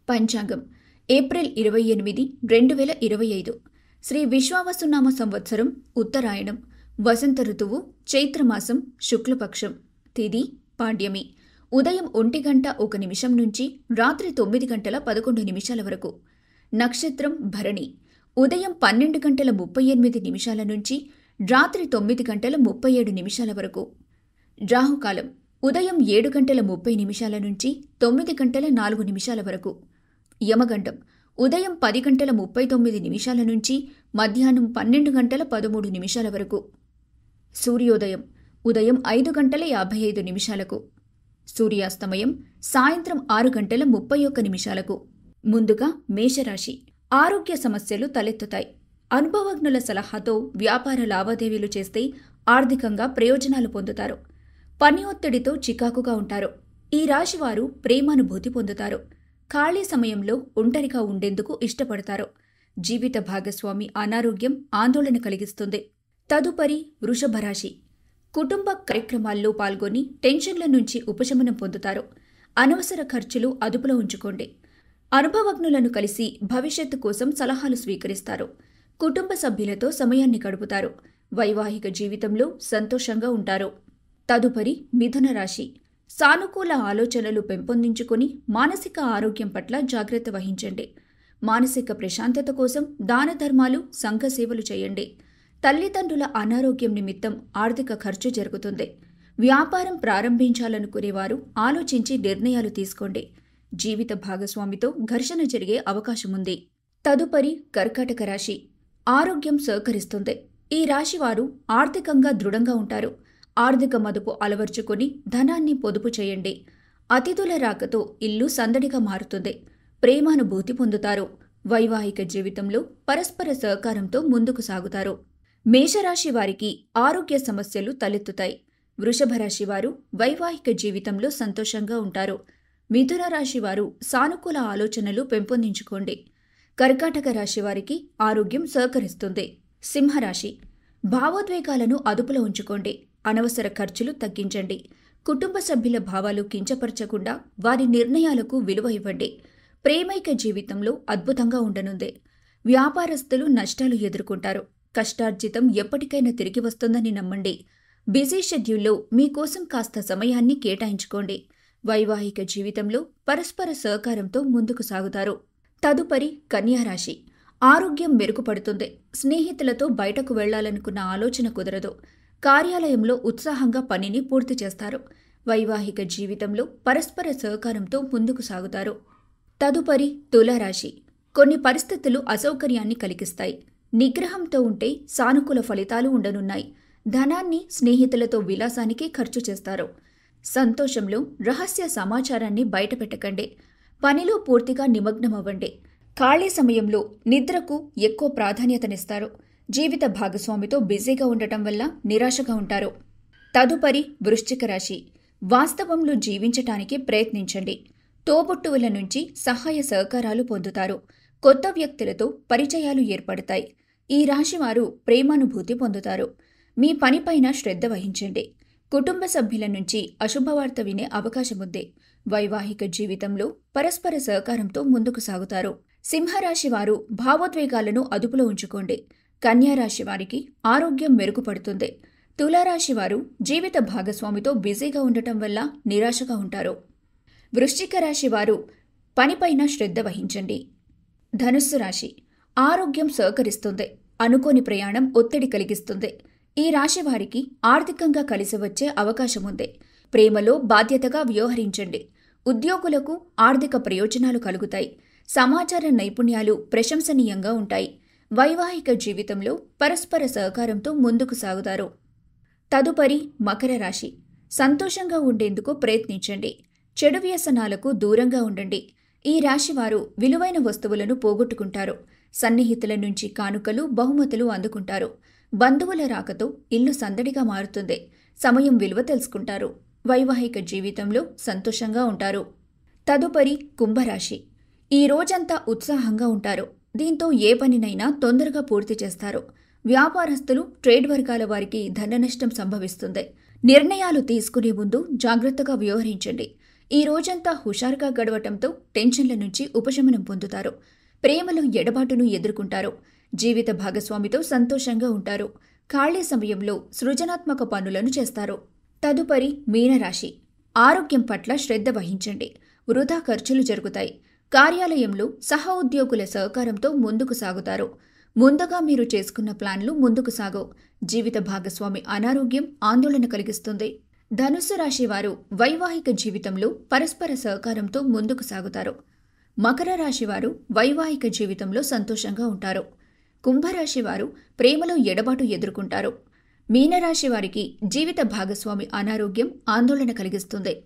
పంచాంగం ఏప్రిల్ 28, 2025 శ్రీ విశ్వావసునామ సంవత్సరం ఉత్తరాయణం వసంత ఋతువు చైత్రమాసం శుక్లపక్షం తిథి పాడ్యమి ఉదయం 1:01 నుంచి రాత్రి 9:11 వరకు నక్షత్రం భరణి ఉదయం 12:38 నుంచి రాత్రి 9:37 వరకు రాహుకాలం ఉదయం 7:30 నుంచి 9:04 వరకు యమగండం ఉదయం 10:39 నుంచి మధ్యాహ్నం 12:13 వరకు సూర్యోదయం ఉదయం 5:55 సూర్యాస్తమయం సాయంత్రం 6:31 ముందుగా మేషరాశి ఆరోగ్య సమస్యలు తలెత్తుతాయి. అనుభవజ్ఞుల సలహాతో వ్యాపార లావాదేవీలు చేస్తే ఆర్థికంగా ప్రయోజనాలు పొందుతారు. పని ఒత్తిడితో చికాకుగా ఉంటారు. ఈ రాశివారు ప్రేమానుభూతి పొందుతారు. ఖాళీ సమయంలో ఒంటరిగా ఉండేందుకు ఇష్టపడతారు. జీవిత భాగస్వామి అనారోగ్యం ఆందోళన కలిగిస్తుంది. తదుపరి వృషభ రాశి కుటుంబ కార్యక్రమాల్లో పాల్గొని టెన్షన్ల నుంచి ఉపశమనం పొందుతారు. అనవసర ఖర్చులు అదుపులో ఉంచుకోండి. అనుభవజ్ఞులను కలిసి భవిష్యత్తు కోసం సలహాలు స్వీకరిస్తారు. కుటుంబ సభ్యులతో సమయాన్ని గడుపుతారు. వైవాహిక జీవితంలో సంతోషంగా ఉంటారు. తదుపరి మిథున రాశి సానుకూల ఆలోచనలు పెంపొందించుకుని మానసిక ఆరోగ్యం పట్ల జాగ్రత్త వహించండి. మానసిక ప్రశాంతత కోసం దాన ధర్మాలు సంఘ సేవలు చేయండి. తల్లిదండ్రుల అనారోగ్యం నిమిత్తం ఆర్థిక ఖర్చు జరుగుతుంది. వ్యాపారం ప్రారంభించాలనుకునేవారు ఆలోచించి నిర్ణయాలు తీసుకోండి. జీవిత భాగస్వామితో ఘర్షణ జరిగే అవకాశముంది. తదుపరి కర్కాటక రాశి ఆరోగ్యం సహకరిస్తుంది. ఈ రాశివారు ఆర్థికంగా దృఢంగా ఉంటారు. ఆర్థిక మదుపు అలవర్చుకొని ధనాన్ని పొదుపు చేయండి. అతిథుల రాకతో ఇల్లు సందడిగా మారుతుంది. ప్రేమానుభూతి పొందుతారు. వైవాహిక జీవితంలో పరస్పర సహకారంతో ముందుకు సాగుతారు. మేషరాశి వారికి ఆరోగ్య సమస్యలు తలెత్తుతాయి. వృషభ రాశి వారు వైవాహిక జీవితంలో సంతోషంగా ఉంటారు. మిథున రాశి వారు సానుకూల ఆలోచనలు పెంపొందించుకోండి. కర్కాటక రాశి వారికి ఆరోగ్యం సహకరిస్తుంది. సింహరాశి భావోద్వేగాలను అదుపులో ఉంచుకోండి. అనవసర ఖర్చులు తగ్గించండి. కుటుంబ సభ్యుల భావాలు కించపరచకుండా వారి నిర్ణయాలకు విలువ ఇవ్వండి. ప్రేమైక జీవితంలో అద్భుతంగా ఉండనుంది. వ్యాపారస్తులు నష్టాలు ఎదుర్కొంటారు. కష్టార్జితం ఎప్పటికైనా తిరిగి వస్తుందని నమ్మండి. బిజీ షెడ్యూల్లో మీకోసం కాస్త సమయాన్ని కేటాయించుకోండి. వైవాహిక జీవితంలో పరస్పర సహకారంతో ముందుకు సాగుతారు. తదుపరి కన్యారాశి ఆరోగ్యం మెరుగుపడుతుంది. స్నేహితులతో బయటకు వెళ్లాలనుకున్న ఆలోచన కుదరదు. కార్యాలయంలో ఉత్సాహంగా పనిని పూర్తి చేస్తారు. వైవాహిక జీవితంలో పరస్పర సహకారంతో ముందుకు సాగుతారు. తదుపరి తులారాశి కొన్ని పరిస్థితులు అసౌకర్యాన్ని కలిగిస్తాయి. నిగ్రహంతో ఉంటే సానుకూల ఫలితాలు ఉండనున్నాయి. ధనాన్ని స్నేహితులతో విలాసానికి ఖర్చు చేస్తారు. సంతోషంలో రహస్య సమాచారాన్ని బయటపెట్టకండి. పనిలో పూర్తిగా నిమగ్నమవ్వండి. ఖాళీ సమయంలో నిద్రకు ఎక్కువ ప్రాధాన్యతనిస్తారు. జీవిత భాగస్వామితో బిజీగా ఉండటం వల్ల నిరాశగా ఉంటారు. తదుపరి వృశ్చిక రాశి వాస్తవంలో జీవించటానికి ప్రయత్నించండి. తోబుట్టువుల నుంచి సహాయ సహకారాలు పొందుతారు. కొత్త వ్యక్తులతో పరిచయాలు ఏర్పడతాయి. ఈ రాశివారు ప్రేమానుభూతి పొందుతారు. మీ పనిపైన శ్రద్ధ వహించండి. కుటుంబ సభ్యుల నుంచి అశుభవార్త వినే అవకాశముంది. వైవాహిక జీవితంలో పరస్పర సహకారంతో ముందుకు సాగుతారు. సింహరాశి వారు భావోద్వేగాలను అదుపులో ఉంచుకోండి. కన్యారాశి వారికి ఆరోగ్యం మెరుగుపడుతుంది. తులారాశి వారు జీవిత భాగస్వామితో బిజీగా ఉండటం వల్ల నిరాశగా ఉంటారు. వృశ్చిక రాశి వారు పనిపైన శ్రద్ధ వహించండి. ధనుస్సు రాశి ఆరోగ్యం సహకరిస్తుంది. అనుకోని ప్రయాణం ఒత్తిడి కలిగిస్తుంది. ఈ రాశి వారికి ఆర్థికంగా కలిసి వచ్చే అవకాశముంది. ప్రేమలో బాధ్యతగా వ్యవహరించండి. ఉద్యోగులకు ఆర్థిక ప్రయోజనాలు కలుగుతాయి. సమాచార నైపుణ్యాలు ప్రశంసనీయంగా ఉంటాయి. వైవాహిక జీవితంలో పరస్పర సహకారంతో ముందుకు సాగుతారు. తదుపరి మకర రాశి సంతోషంగా ఉండేందుకు ప్రయత్నించండి. చెడు వ్యసనాలకు దూరంగా ఉండండి. ఈ రాశివారు విలువైన వస్తువులను పోగొట్టుకుంటారు. సన్నిహితుల నుంచి కానుకలు బహుమతులు అందుకుంటారు. బంధువుల రాకతో ఇల్లు సందడిగా మారుతుంది. సమయం విలువ తెలుసుకుంటారు. వైవాహిక జీవితంలో సంతోషంగా ఉంటారు. తదుపరి కుంభరాశి ఈ రోజంతా ఉత్సాహంగా ఉంటారు. దీంతో ఏ పనినైనా తొందరగా పూర్తి చేస్తారు. వ్యాపారస్తులు ట్రేడ్ వర్గాల వారికి ధన నష్టం సంభవిస్తుంది. నిర్ణయాలు తీసుకునే ముందు జాగ్రత్తగా వ్యవహరించండి. ఈ రోజంతా హుషారుగా గడవటంతో టెన్షన్ల నుంచి ఉపశమనం పొందుతారు. ప్రేమలో ఎడబాటును ఎదుర్కొంటారు. జీవిత భాగస్వామితో సంతోషంగా ఉంటారు. ఖాళీ సమయంలో సృజనాత్మక పనులను చేస్తారు. తదుపరి మీనరాశి. ఆరోగ్యం పట్ల శ్రద్ధ వహించండి. వృధా ఖర్చులు జరుగుతాయి. కార్యాలయంలో సహ ఉద్యోగుల సహకారంతో ముందుకు సాగుతారు. ముందుగా మీరు చేసుకున్న ప్లాన్లు ముందుకు సాగవు. జీవిత భాగస్వామి అనారోగ్యం ఆందోళన కలిగిస్తుంది. ధనుస్సు రాశి వారు వైవాహిక జీవితంలో పరస్పర సహకారంతో ముందుకు సాగుతారు. మకర రాశి వారు వైవాహిక జీవితంలో సంతోషంగా ఉంటారు. కుంభరాశి వారు ప్రేమలో ఎడబాటు ఎదుర్కొంటారు. మీనరాశి వారికి జీవిత భాగస్వామి అనారోగ్యం ఆందోళన కలిగిస్తుంది.